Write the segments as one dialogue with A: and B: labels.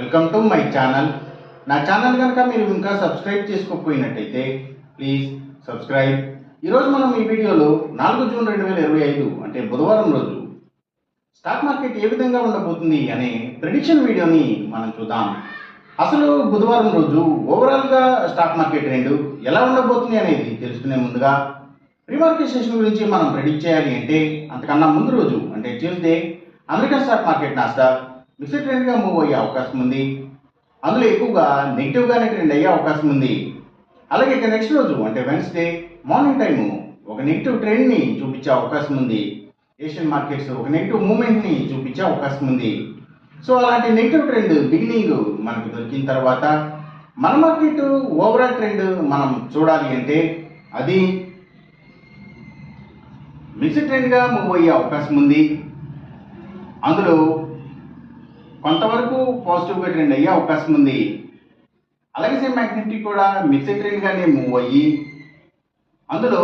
A: Welcome to my channel. నా channel కనుక మీరు ఇంకా సబ్స్క్రైబ్ చేసుకోకపోయినట్టయితే ప్లీజ్ సబ్స్క్రైబ్. ఈరోజు మనం ఈ వీడియోలో 4 జూన్ 2025 అంటే బుధవారం రోజు స్టాక్ మార్కెట్ ఏ విధంగా ఉండబోతుంది అనే ప్రెడిక్షన్ వీడియోని మనం చూద్దాం. అసలు బుధవారం రోజు ఓవరాల్గా స్టాక్ మార్కెట్ ట్రెండ్ ఎలా ఉండబోతుంది అనేది తెలుసుకునే ముందుగా ప్రీ మార్కెట్ సెషన్ గురించి మనం ప్రెడిక్ట్ చేయాలి అంటే అంతకన్నా ముందు రోజు అంటే Tuesday American stock market Nasdaq mixed ట్రెండ్గా మూవ్ అయ్యే అవకాశం ఉంది. అందులో ఎక్కువగా నెగిటివ్గానే ట్రెండ్ అయ్యే అవకాశం ఉంది. అలాగే ఇక నెక్స్ట్ రోజు అంటే వెన్స్డే మార్నింగ్ టైము ఒక నెగిటివ్ ట్రెండ్ని చూపించే అవకాశం ఉంది. ఏషియన్ మార్కెట్స్ ఒక నెగిటివ్ మూమెంట్ని చూపించే అవకాశం ఉంది. సో అలాంటి నెగిటివ్ ట్రెండ్ బిగినింగ్ మనకు దొరికిన తర్వాత మన మార్కెట్ ఓవరాల్ ట్రెండ్ మనం చూడాలి అంటే అది మిక్స్డ్ ట్రెండ్గా మూవ్ అయ్యే అవకాశం ఉంది. అందులో కొంతవరకు పాజిటివ్గా ట్రెండ్ అయ్యే అవకాశం ఉంది. అలాగే సేమ్ బ్యాంక్ నిఫ్టీ కూడా మిక్స్డ్ ట్రెండ్గానే మూవ్ అయ్యి అందులో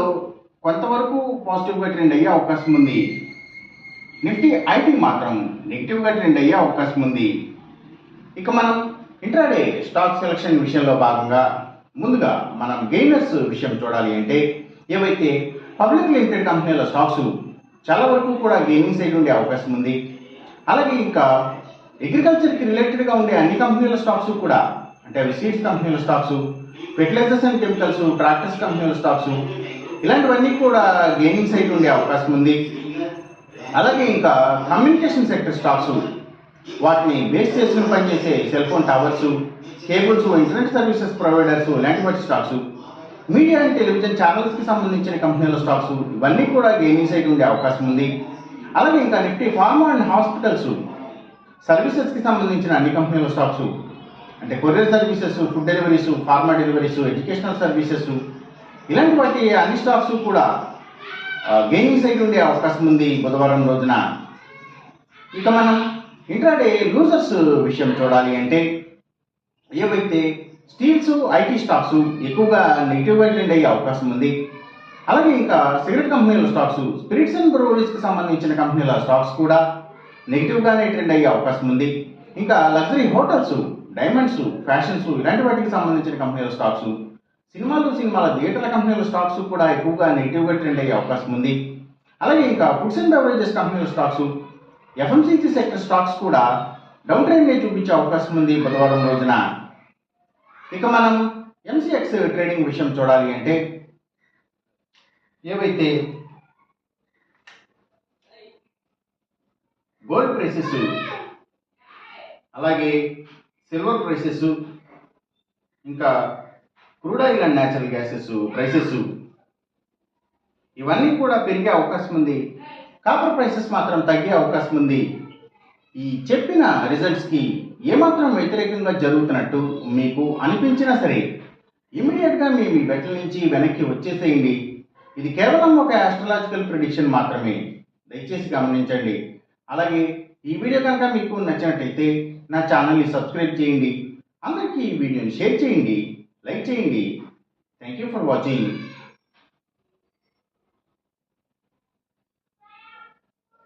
A: కొంతవరకు పాజిటివ్గా ట్రెండ్ అయ్యే అవకాశం ఉంది. నిఫ్టీ ఐటీ మాత్రం నెగిటివ్గా ట్రెండ్ అయ్యే అవకాశం ఉంది. ఇక మనం ఇంట్రాడే స్టాక్ సెలక్షన్ విషయంలో భాగంగా ముందుగా మనం గెయినర్స్ విషయం చూడాలి అంటే ఏవైతే పబ్లిక్ లిమిటెడ్ కంపెనీల స్టాక్స్ చాలా వరకు కూడా గెయినింగ్ సైడ్ ఉండే అవకాశం ఉంది. అలాగే ఇంకా అగ్రికల్చర్కి రిలేటెడ్గా ఉండే అన్ని కంపెనీల స్టాక్స్ కూడా అంటే అవి సీడ్స్ కంపెనీల stocks, fertilisers and chemicals, tractors కంపెనీల స్టాక్స్ ఇలాంటివన్నీ కూడా గెయినింగ్ సైడ్ ఉండే అవకాశం ఉంది. అలాగే ఇంకా కమ్యూనికేషన్ సెక్టర్ స్టాక్స్ వాటిని బేస్ చేసుకుని పనిచేసే cell phone towers, cables, internet services providers ఇలాంటి వాటి స్టాక్స్, మీడియా అండ్ టెలివిజన్ ఛానల్స్కి సంబంధించిన కంపెనీల స్టాక్స్ ఇవన్నీ కూడా గెయినింగ్ సైడ్ ఉండే అవకాశం ఉంది. అలాగే ఇంకా నిఫ్టీ ఫార్మా అండ్ హాస్పిటల్స్ సర్వీసెస్కి సంబంధించిన అన్ని కంపెనీల స్టాక్స్ అంటే courier services, food deliveries, pharma deliveries, educational services ఇలాంటి వాటి అన్ని స్టాక్స్ కూడా గెయినింగ్ సైడ్ ఉండే అవకాశం ఉంది బుధవారం రోజున. ఇక మనం ఇంట్రాడే లూజర్స్ విషయం చూడాలి అంటే ఏవైతే స్టీల్స్, ఐటీ స్టాక్స్ ఎక్కువగా నెగిటివ్గా ట్రెండ్ అయ్యే అవకాశం ఉంది. అలాగే ఇంకా సిగరెట్ కంపెనీల స్టాక్స్, స్పిరిట్స్ అండ్ బ్రూవరీస్కి సంబంధించిన కంపెనీల స్టాక్స్ కూడా నెగిటివ్గానే ట్రెండ్ అయ్యే అవకాశం ఉంది. ఇంకా లగ్జరీ హోటల్స్, డైమండ్స్, ఫ్యాషన్స్ ఇలాంటి వాటికి సంబంధించిన కంపెనీల స్టాక్స్, సినిమాల థియేటర్ల కంపెనీల స్టాక్స్ కూడా ఎక్కువగా నెగిటివ్గా ట్రెండ్ అయ్యే అవకాశం ఉంది. అలాగే ఇంకా ఫుడ్స్ అండ్ బెవరేజెస్ కంపెనీల స్టాక్స్, ఎఫ్ఎంసీజీ సెక్టర్ స్టాక్స్ కూడా డౌన్ ట్రెండ్ని చూపించే అవకాశం ఉంది బుధవారం రోజున. ఇక మనం ఎంసీఎక్స్ ట్రేడింగ్ విషయం చూడాలి అంటే ఏవైతే గోల్డ్ ప్రైసెస్, అలాగే సిల్వర్ ప్రైసెస్, ఇంకా crude oil and natural gases prices ఇవన్నీ కూడా పెరిగే అవకాశం ఉంది. కాపర్ ప్రైసెస్ మాత్రం తగ్గే అవకాశం ఉంది. ఈ చెప్పిన రిజల్ట్స్కి ఏమాత్రం వ్యతిరేకంగా జరుగుతున్నట్టు మీకు అనిపించినా సరే ఇమీడియట్గా మీ బెట్ల నుంచి వెనక్కి వచ్చేసేయండి. ఇది కేవలం ఒక ఆస్ట్రాలజికల్ ప్రిడిక్షన్ మాత్రమే, దయచేసి గమనించండి. అలాగే ఈ వీడియో కనుక మీకు నచ్చినట్టయితే నా ఛానల్ని సబ్స్క్రైబ్ చేయండి. అందరికీ ఈ వీడియోని షేర్ చేయండి, లైక్ చేయండి. Thank you for watching.